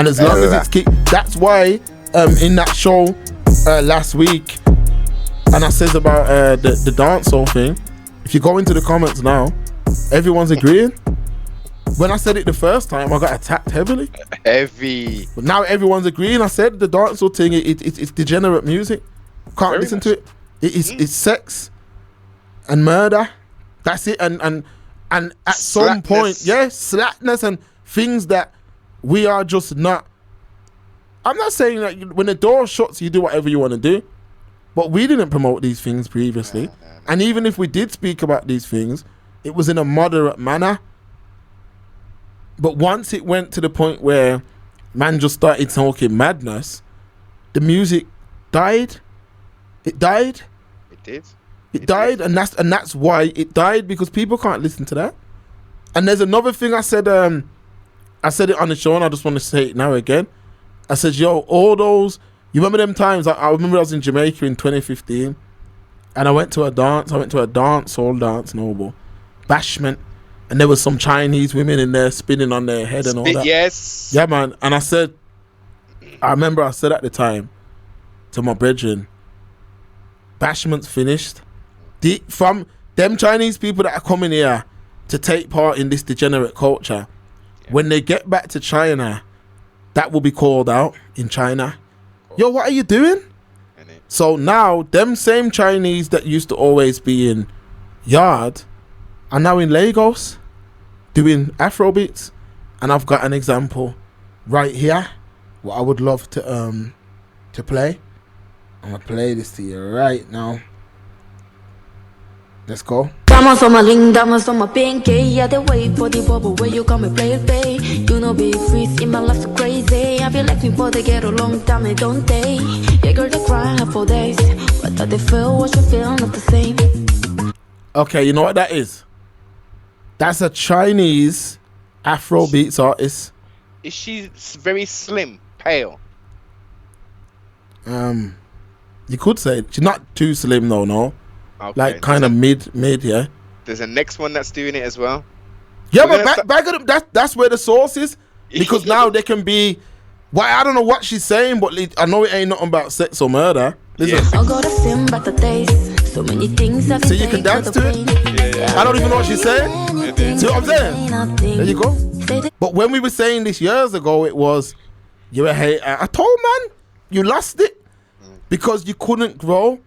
And as long as it's that's why in that show last week, and I says about the dancehall thing, if you go into the comments now, everyone's agreeing. When I said it the first time, I got attacked heavily. But now everyone's agreeing. I said the dancehall thing, it's degenerate music. Can't very listen to it. It's sex and murder. That's it. And at some point, slackness and things that we are just not. I'm not saying that when the door shuts, you do whatever you want to do. But we didn't promote these things previously. No. And even if we did speak about these things, it was in a moderate manner. But once it went to the point where man just started talking madness, the music died. It died. It did. It died, and that's why it died, because people can't listen to that. And there's another thing I said it on the show, and I just want to say it now again. I said, yo, all those, you remember them times? I remember I was in Jamaica in 2015, and I went to a dancehall dance, Noble, Bashment, and there was some Chinese women in there spinning on their head and all that. Yes. Yeah, man. And I remember I said at the time to my brethren, Bashment's finished. From them Chinese people that are coming here to take part in this degenerate culture, when they get back to China, that will be called out in China. Yo, what are you doing? So now, them same Chinese that used to always be in Yard are now in Lagos doing Afrobeats. And I've got an example right here, what I would love to play. I'm going to play this to you right now. Let's go. Diamonds on my ring, diamonds on my pinky. Yeah, they wait for the bubble where you come and play, babe. You know, be freeze in my life so crazy. I feel like me, but they get a long time, they don't they? Yeah, girl, they cry for days. What do they feel? What you feel? Not the same. Okay, you know what that is? That's a Chinese Afrobeats artist. Is she very slim, pale? You could say she's not too slim though, no. Okay. Like kind of mid, yeah. There's a next one that's doing it as well. Yeah, but back at them, that's where the source is, because now they can be. Well, I don't know what she's saying, but I know it ain't nothing about sex or murder. Listen. So many things so you can dance to it. Yeah. I don't even know what she's saying. See what I'm saying? There you go. But when we were saying this years ago, it was you're a hater. I told man, you lost it because you couldn't grow.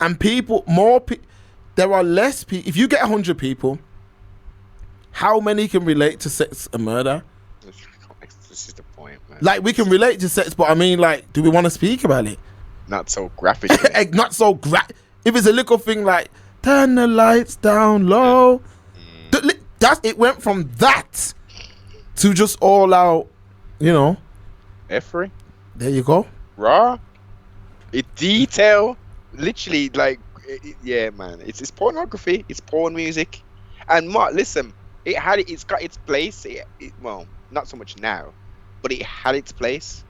And there are less people. If you get 100 people, how many can relate to sex and murder? This is the point, man. Like, we can relate to sex, but I mean, like, do we want to speak about it? Not so graphically. Not so if it's a little thing like, turn the lights down low. It went from that to just all out, you know. Effery. There you go. Raw. It detail. Literally, like, yeah, man. It's pornography. It's porn music. And Mark, listen, it's got its place. Well, not so much now, but it had its place.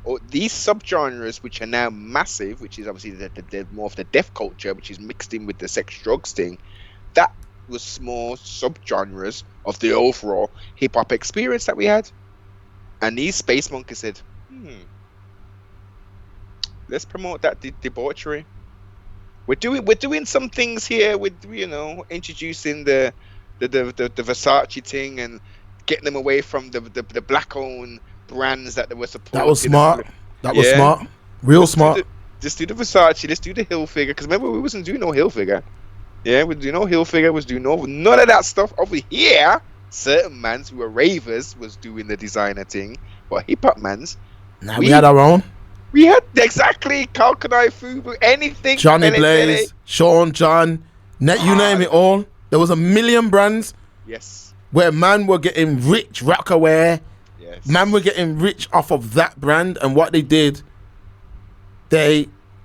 Or these subgenres, which are now massive, which is obviously the more of the deaf culture, which is mixed in with the sex drugs thing. That was small subgenres of the overall hip hop experience that we had. And these space monkeys said, let's promote that debauchery. We're doing some things here with, you know, introducing the Versace thing and getting them away from the black owned brands that they were supporting. That was smart. That was smart. Real smart. Just do the Versace. Let's do the Hilfiger. Because remember, we wasn't doing no Hilfiger. Yeah, we do no Hilfiger. Was doing none of that stuff over here. Certain mans who were ravers was doing the designer thing, but hip hop mans. Nah, we had our own. We had exactly Kalkanai, Fubu, anything. Johnny Blaze, Sean John, you name it all. There was a million brands. Yes. Where man were getting rich, Rockaware. Yes. Man were getting rich off of that brand, and what they did,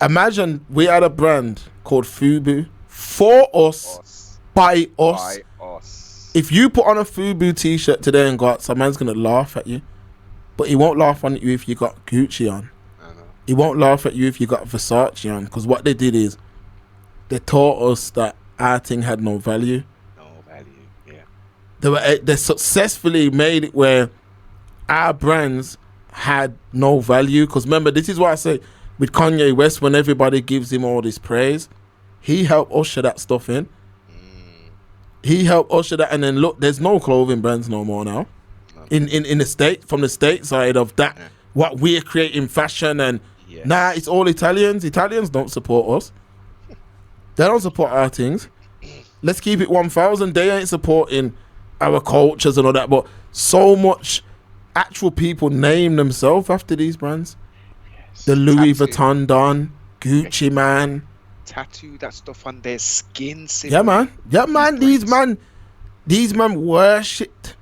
imagine we had a brand called Fubu for us. By us. If you put on a Fubu t-shirt today and got, some man's gonna laugh at you, but he won't laugh at you if you got Gucci on. He won't laugh at you if you got Versace on, because what they did is they taught us that our thing had no value. No value, yeah. They successfully made it where our brands had no value. Because remember, this is why I say with Kanye West, when everybody gives him all this praise, he helped usher that stuff in. He helped usher that, and then look, there's no clothing brands no more now. In the state, from the state side of that, what we're creating fashion and nah, it's all Italians. Italians don't support us. They don't support our things. Let's keep it 1,000. They ain't supporting our cultures and all that. But so much actual people name themselves after these brands. The Louis Vuitton Don, Gucci man. Tattoo that stuff on their skin. Yeah, man. Yeah, man. These man worshipped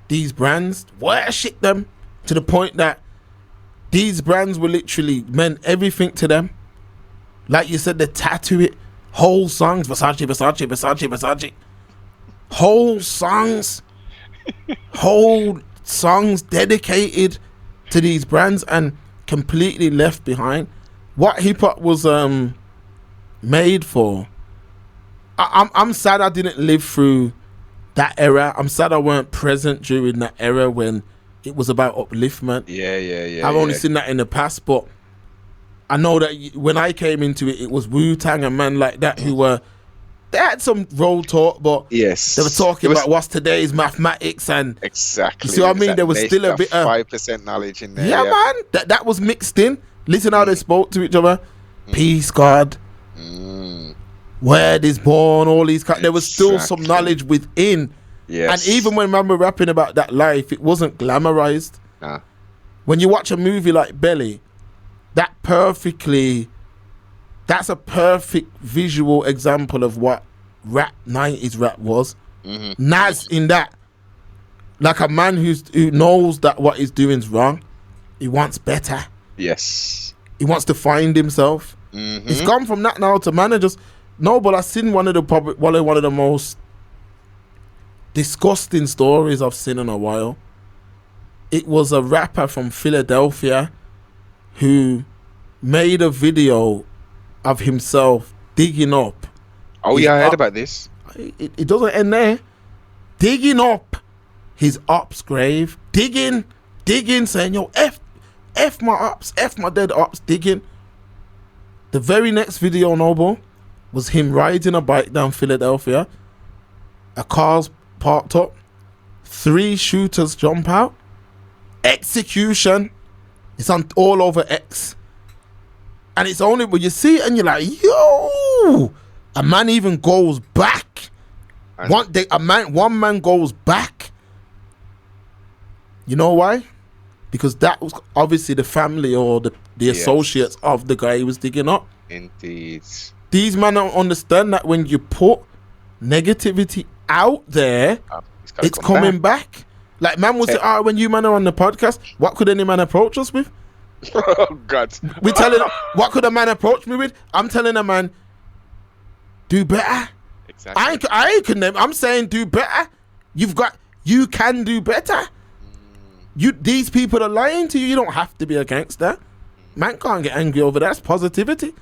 these brands. Worshipped them to the point that these brands were literally meant everything to them. Like you said, they tattoo it. Whole songs. Versace, Versace, Versace, Versace. Whole songs. Whole songs dedicated to these brands and completely left behind. What hip hop was made for. I'm sad I didn't live through that era. I'm sad I weren't present during that era when it was about upliftment. Yeah. I've only seen that in the past, but I know that when I came into it, it was Wu-Tang and men like that they had some road talk, but yes, they were talking about what's today's mathematics and exactly. You see what I mean? There was still a bit of 5% knowledge in there. Yeah, man. That was mixed in. Listen how they spoke to each other. Peace, God. Word is born. All these. There was still some knowledge within. Yes. And even when man were rapping about that life, it wasn't glamorized. Nah. When you watch a movie like Belly, that's a perfect visual example of what 90s rap was. Nas in that, like a man who knows that what he's doing is wrong. He wants better. Yes. He wants to find himself. It's gone from that now to managers. No, but I've seen one of the most disgusting stories I've seen in a while. It was a rapper from Philadelphia who made a video of himself digging up. Oh yeah, I heard about this. It doesn't end there. Digging up his ops grave. Digging, saying, yo, F my ops, F my dead ops, digging. The very next video, Noble, was him riding a bike down Philadelphia. A car's parked up. 3 shooters jump out. Execution. It's on all over X. And it's only when you see it and you're like, yo, a man even goes back. One man goes back. You know why? Because that was obviously the family or the associates of the guy he was digging up. Indeed. These men don't understand that when you put negativity out there, it's coming back. Like man was when you man are on the podcast, what could any man approach us with? Oh God. We telling what could a man approach me with? I'm telling a man, do better. Exactly. I ain't condemn. I'm saying do better. You can do better. These people are lying to you. You don't have to be a gangster. Man can't get angry over that. That's positivity.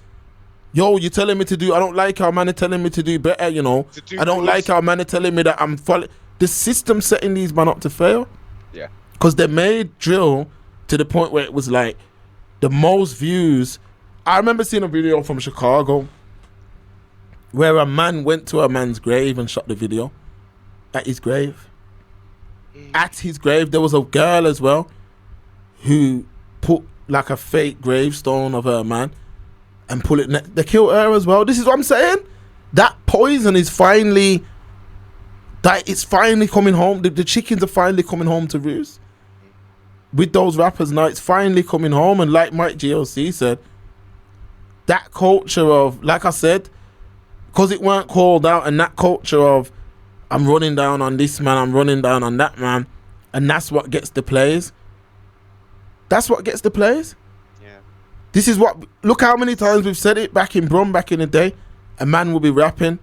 Yo, you telling me to do, I don't like how man are telling me to do better, you know. I don't like how man are telling me that I'm following. The system setting these man up to fail. Yeah. Because they made drill to the point where it was like the most views. I remember seeing a video from Chicago where a man went to a man's grave and shot the video at his grave. At his grave, there was a girl as well who put like a fake gravestone of her man and pull it. They killed her as well. This is what I'm saying. That poison is finally. It's finally coming home. The chickens are finally coming home to roost. With those rappers now, it's finally coming home. And like Mike GLC said, that culture of, like I said, because it weren't called out, and that culture of I'm running down on this man, I'm running down on that man, and that's what gets the plays. That's what gets the plays. Yeah. This is what, look how many times we've said it back in Brum, back in the day. A man will be rapping,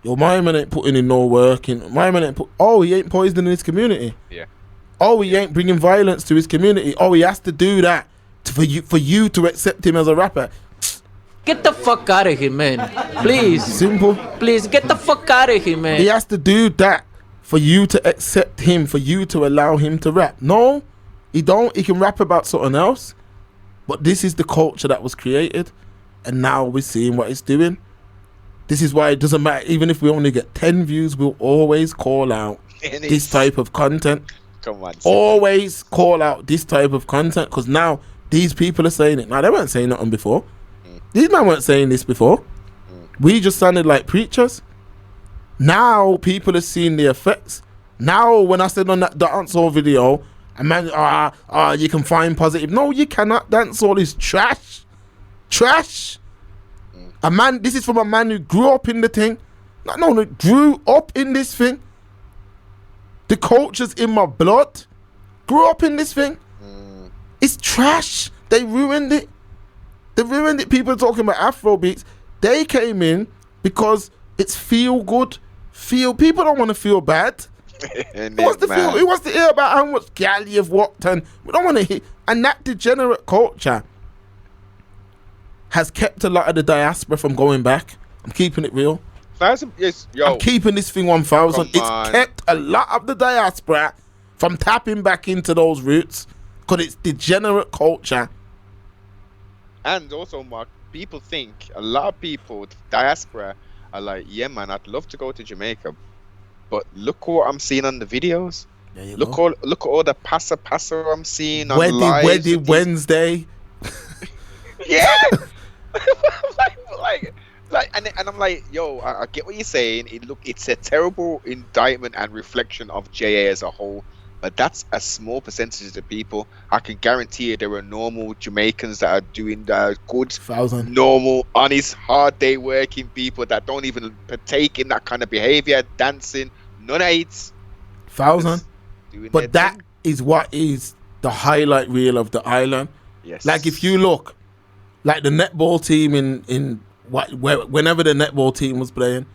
yo, my man ain't putting in no work. My man ain't he ain't poisoning his community. Yeah. Oh, he ain't bringing violence to his community. Oh, he has to do that for you to accept him as a rapper. Get the fuck out of here, man. Please. Simple. Please, get the fuck out of here, man. He has to do that for you to accept him, for you to allow him to rap. No, He can rap about something else, but this is the culture that was created, and now we're seeing what it's doing. This is why it doesn't matter, even if we only get 10 views, we'll always call out this type of content. Come on. Always call out this type of content, because now these people are saying it. Now, they weren't saying nothing before. These men weren't saying this before. We just sounded like preachers. Now people are seeing the effects. Now, when I said on that dancehall video, a man, you can find positive. No, you cannot. Dancehall is trash. Trash. A man, this is from a man who grew up in the thing. No, grew up in this thing. The culture's in my blood. Grew up in this thing. It's trash. They ruined it. They ruined it. People are talking about Afro beats. They came in because it's feel good. People don't want to feel bad. Who wants to hear about how much gal you've walked, and we don't want to hear. And that degenerate culture has kept a lot of the diaspora from going back. I'm keeping it real. I'm keeping this thing 1,000. It's kept a lot of the diaspora from tapping back into those roots, because it's degenerate culture. And also, Mark, people think, a lot of people, diaspora, are like, yeah, man, I'd love to go to Jamaica, but look what I'm seeing on the videos. Look at all the passa I'm seeing on live. Weddy Wednesday. Yeah. and I'm like, yo, I get what you're saying. It's a terrible indictment and reflection of JA as a whole, but that's a small percentage of the people. I can guarantee you there are normal Jamaicans that are doing the good, 1,000. normal, honest, hard day working people that don't even partake in that kind of behavior, dancing, none of it's 1,000. But that is what is the highlight reel of the island. Yes. Like, if you look, like the netball team whenever the netball team was playing,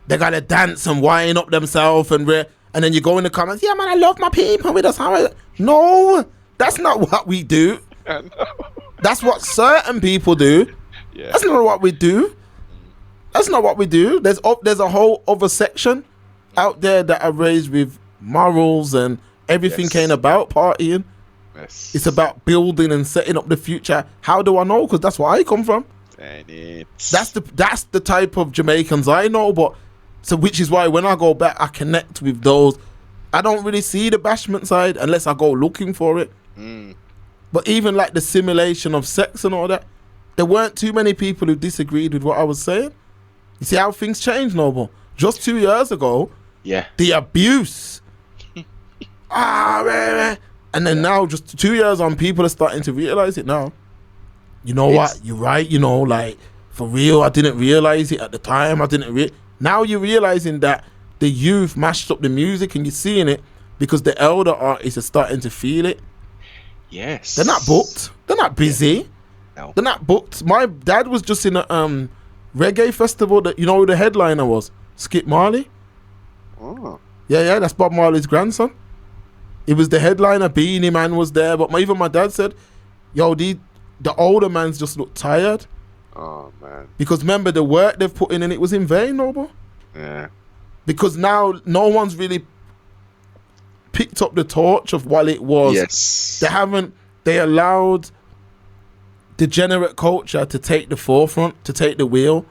they gotta dance and wind up themselves, and then you go in the comments, yeah, man, I love my people with us. No, that's not what we do. That's what certain people do. Yeah. That's not what we do. That's not what we do. There's a whole other section out there that are raised with morals and everything ain't about partying. Yes. It's about building and setting up the future. How do I know? Because that's where I come from. That's the type of Jamaicans I know. But so, which is why when I go back, I connect with those. I don't really see the bashment side unless I go looking for it. But even like the simulation of sex and all that, there weren't too many people who disagreed with what I was saying. You see how things change, Noble? Just 2 years ago, the abuse. And then now, just 2 years on, people are starting to realize it now. You know what? You're right. You know, like, for real, I didn't realize it at the time. Now you're realizing that the youth mashed up the music, and you're seeing it because the elder artists are starting to feel it. Yes. They're not booked. They're not busy. No. They're not booked. My dad was just in a reggae festival that, you know who the headliner was? Skip Marley. Oh. Yeah, that's Bob Marley's grandson. It was the headliner. Beanie Man was there, but even my dad said, yo, the older mans just look tired. Oh, man. Because remember, the work they've put in, and it was in vain, Noble. Yeah. Because now no one's really picked up the torch of what it was. Yes. They allowed degenerate culture to take the forefront, to take the wheel.